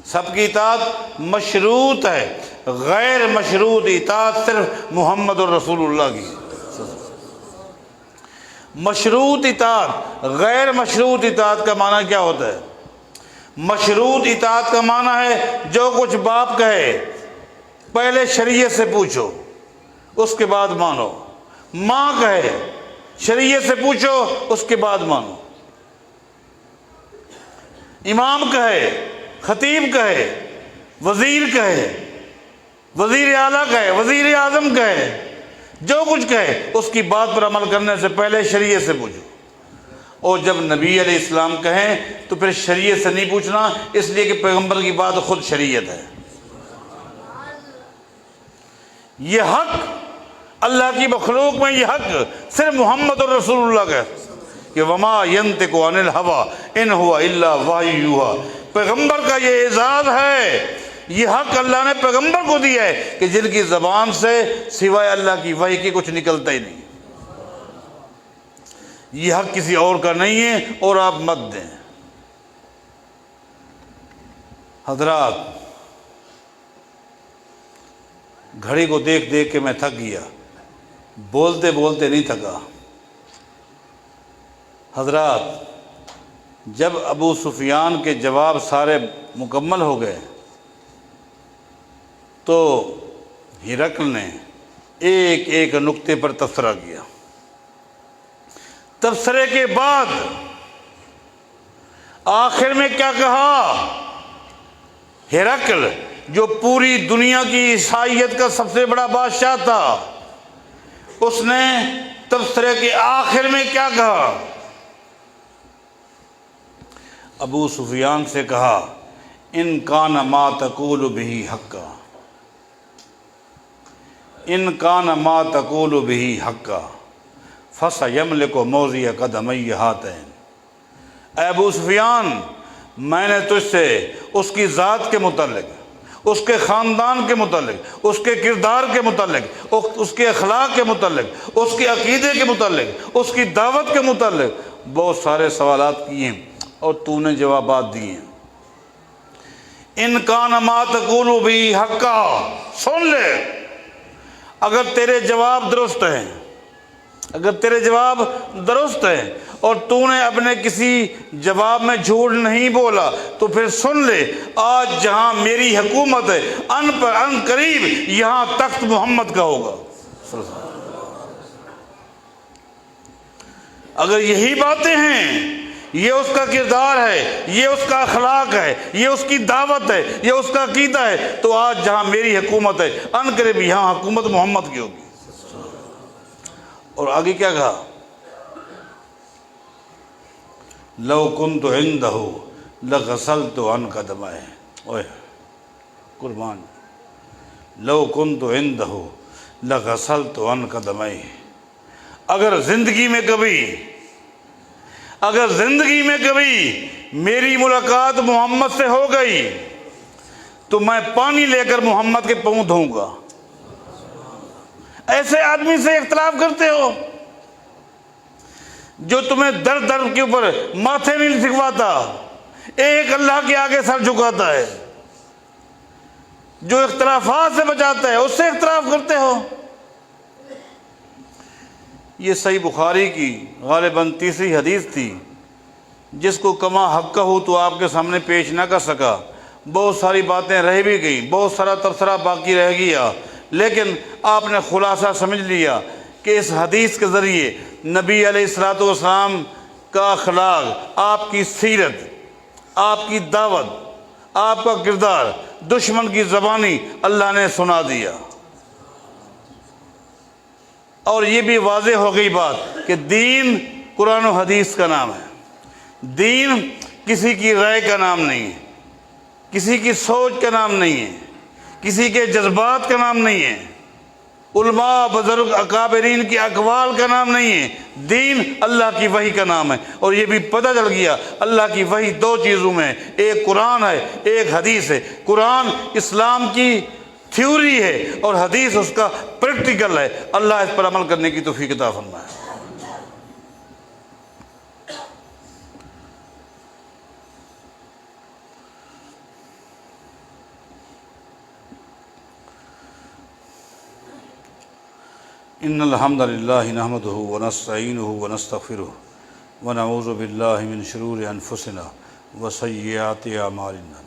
S1: سب کی اطاعت مشروط ہے۔ غیر مشروط اطاعت صرف محمد الرسول اللہ کی۔ مشروط اطاعت، غیر مشروط اطاعت کا معنی کیا ہوتا ہے؟ مشروط اطاعت کا معنی ہے جو کچھ باپ کہے پہلے شریعت سے پوچھو اس کے بعد مانو، ماں کہے شریعت سے پوچھو اس کے بعد مانو، امام کہے، خطیب کہے، وزیر کہے، وزیر اعلیٰ کہے، وزیر اعظم کہے، جو کچھ کہے اس کی بات پر عمل کرنے سے پہلے شریعت سے پوچھو۔ اور جب نبی علیہ السلام کہیں تو پھر شریعت سے نہیں پوچھنا، اس لیے کہ پیغمبر کی بات خود شریعت ہے۔ یہ حق اللہ کی مخلوق میں، یہ حق صرف محمد الرسول اللہ کا ہے کہ وما ينطق عن الهوى ان هو الا وحی یوحی۔ پیغمبر کا یہ اعزاز ہے، یہ حق اللہ نے پیغمبر کو دیا ہے کہ جن کی زبان سے سوائے اللہ کی وحی کے کچھ نکلتا ہی نہیں۔ یہ حق کسی اور کا نہیں ہے، اور آپ مت دیں۔ حضرات، گھڑی کو دیکھ دیکھ کے میں تھک گیا، بولتے بولتے نہیں تھکا۔ حضرات، جب ابو سفیان کے جواب سارے مکمل ہو گئے تو ہرقل نے ایک ایک نقطے پر تبصرہ کیا۔ تبصرے کے بعد آخر میں کیا کہا؟ ہرقل جو پوری دنیا کی عیسائیت کا سب سے بڑا بادشاہ تھا، اس نے تبصرے کے آخر میں کیا کہا؟ ابو سفیان سے کہا ان کان ما تقول بہ حقا، ان کان ما تقول بہ حقا فسیملک موضع قدمی ہاتین۔ اے ابو سفیان، میں نے تجھ سے اس کی ذات کے متعلق، اس کے خاندان کے متعلق، اس کے کردار کے متعلق، اس کے اخلاق کے متعلق، اس کے عقیدے کے متعلق، اس کی دعوت کے متعلق بہت سارے سوالات کیے ہیں اور تو نے جوابات دیے ہیں۔ ان کان ما تقول بہ حقا، سن لے، اگر تیرے جواب درست ہیں، اگر تیرے جواب درست ہیں اور تو نے اپنے کسی جواب میں جھوٹ نہیں بولا تو پھر سن لے، آج جہاں میری حکومت ہے ان قریب یہاں تخت محمد کا ہوگا۔ اگر یہی باتیں ہیں، یہ اس کا کردار ہے، یہ اس کا اخلاق ہے، یہ اس کی دعوت ہے، یہ اس کا عقیدہ ہے، تو آج جہاں میری حکومت ہے ان قریب یہاں حکومت محمد کی ہوگی۔ اور آگے کیا کہا؟ لو کنت عنده لغسلت عن قدمائه، اوہ قربان، لو کنت عنده لغسلت عن قدمائه۔ اگر زندگی میں کبھی میری ملاقات محمد سے ہو گئی تو میں پانی لے کر محمد کے پاؤں دھوؤں گا۔ ایسے آدمی سے اختلاف کرتے ہو جو تمہیں درد درد کے اوپر ماتھے نہیں سکھواتا، ایک اللہ کے آگے سر جھکاتا ہے، جو اختلافات سے بچاتا ہے، اس سے اختلاف کرتے ہو۔ یہ صحیح بخاری کی غالباً تیسری حدیث تھی جس کو کما حق ہو تو آپ کے سامنے پیش نہ کر سکا۔ بہت ساری باتیں رہ بھی گئیں، بہت سارا تبصرہ باقی رہ گیا، لیکن آپ نے خلاصہ سمجھ لیا کہ اس حدیث کے ذریعے نبی علیہ الصلوۃ والسلام کا اخلاق، آپ کی سیرت، آپ کی دعوت، آپ کا کردار دشمن کی زبانی اللہ نے سنا دیا۔ اور یہ بھی واضح ہو گئی بات کہ دین قرآن و حدیث کا نام ہے، دین کسی کی رائے کا نام نہیں ہے، کسی کی سوچ کا نام نہیں ہے، کسی کے جذبات کا نام نہیں ہے، علماء بزرگ اکابرین کی اقوال کا نام نہیں ہے، دین اللہ کی وحی کا نام ہے۔ اور یہ بھی پتہ چل گیا اللہ کی وحی دو چیزوں میں ہے، ایک قرآن ہے، ایک حدیث ہے۔ قرآن اسلام کی تھیوری ہے اور حدیث اس کا پریکٹیکل ہے۔ اللہ اس پر عمل کرنے کی توفیق عطا فرمائے۔ ان الحمد للہ نحمدہ ونستعینہ ونستغفرہ ونعوذ باللہ من شرور انفسنا وسیئات اعمالنا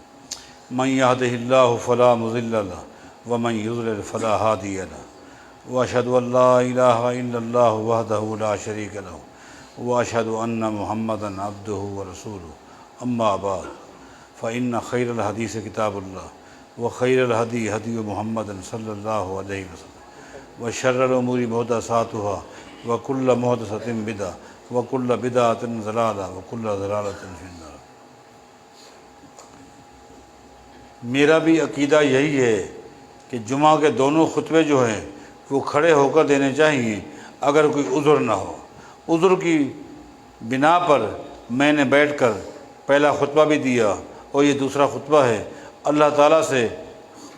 S1: من یہدہ اللہ فلا مضل لہ ومن یضلل فلا ہادی لہ واشہد ان لا الہ الا اللہ وحدہ لا شریک لہ واشہد ان محمدا عبدہ ورسولہ اما بعد فإن خیر الحدیث کتاب اللہ وخیر الہدی ہدی محمد صلی اللہ علیہ وسلم وشر الامور محدثاتها وکل محدثۃ بدعہ وکل بدعۃ ضلالہ وکل ضلالۃ فی النار۔ میرا بھی عقیدہ یہی ہے کہ جمعہ کے دونوں خطبے جو ہیں وہ کھڑے ہو کر دینے چاہیے اگر کوئی عذر نہ ہو۔ عذر کی بنا پر میں نے بیٹھ کر پہلا خطبہ بھی دیا اور یہ دوسرا خطبہ ہے۔ اللہ تعالیٰ سے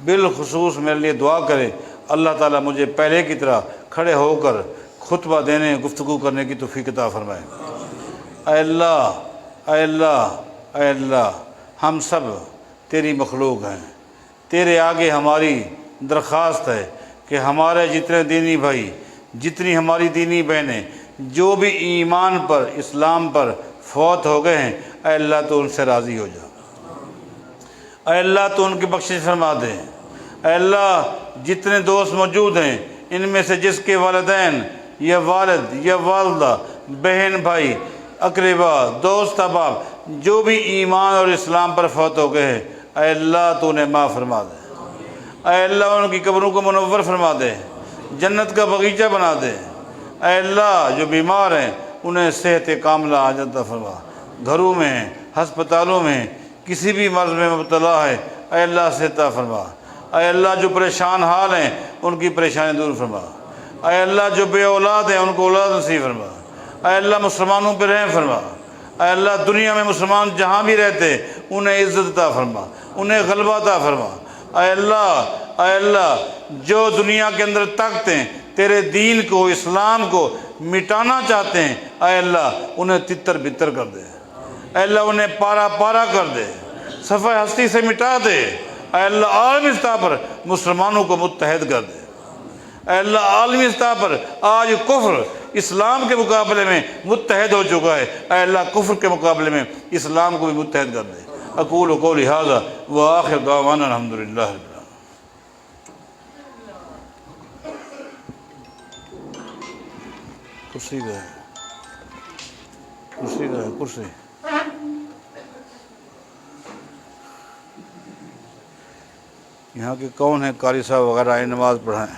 S1: بالخصوص میرے لیے دعا کرے اللہ تعالیٰ مجھے پہلے کی طرح کھڑے ہو کر خطبہ دینے گفتگو کرنے کی توفیق عطا فرمائے۔ اے اللہ، اے اللہ، اے اللہ، ہم سب تیری مخلوق ہیں۔ تیرے آگے ہماری درخواست ہے کہ ہمارے جتنے دینی بھائی، جتنی ہماری دینی بہنیں جو بھی ایمان پر، اسلام پر فوت ہو گئے ہیں، اے اللہ تو ان سے راضی ہو جا۔ اے اللہ تو ان کی بخشش فرما دے۔ اے اللہ جتنے دوست موجود ہیں ان میں سے جس کے والدین یا والد یا والدہ، بہن بھائی، اقربا، دوست احباب جو بھی ایمان اور اسلام پر فوت ہو گئے ہیں، اے اللہ تو انہیں معاف فرما دے۔ اے اللہ ان کی قبروں کو منور فرما دے، جنت کا باغیچہ بنا دے۔ اے اللہ جو بیمار ہیں انہیں صحت کاملہ عطا فرما، گھروں میں، ہسپتالوں میں کسی بھی مرض میں مبتلا ہے، اے اللہ صحت عطا فرما۔ اے اللہ جو پریشان حال ہیں ان کی پریشانی دور فرما۔ اے اللہ جو بے اولاد ہیں ان کو اولاد نصیب فرما۔ اے اللہ مسلمانوں پہ رحم فرما۔ اے اللہ دنیا میں مسلمان جہاں بھی رہتے انہیں عزت عطا فرما، انہیں غلبہ عطا فرما۔ اے اللہ جو دنیا کے اندر طاقتیں تیرے دین کو، اسلام کو مٹانا چاہتے ہیں، اے اللہ انہیں تتر بتر کر دے۔ اے اللہ انہیں پارا پارا کر دے، صفحہ ہستی سے مٹا دے۔ اے اللہ عالمی سطح پر مسلمانوں کو متحد کر دے۔ اے اللہ عالمی سطح پر آج کفر اسلام کے مقابلے میں متحد ہو چکا ہے، اے اللہ کفر کے مقابلے میں اسلام کو بھی متحد کر دے۔ اقول قولی ھذا وآخر دعوانا الحمدللہ رب العالمین۔ کرسی گئے کرسی یہاں کے کون ہیں قاری صاحب وغیرہ آئے نماز پڑھائیں۔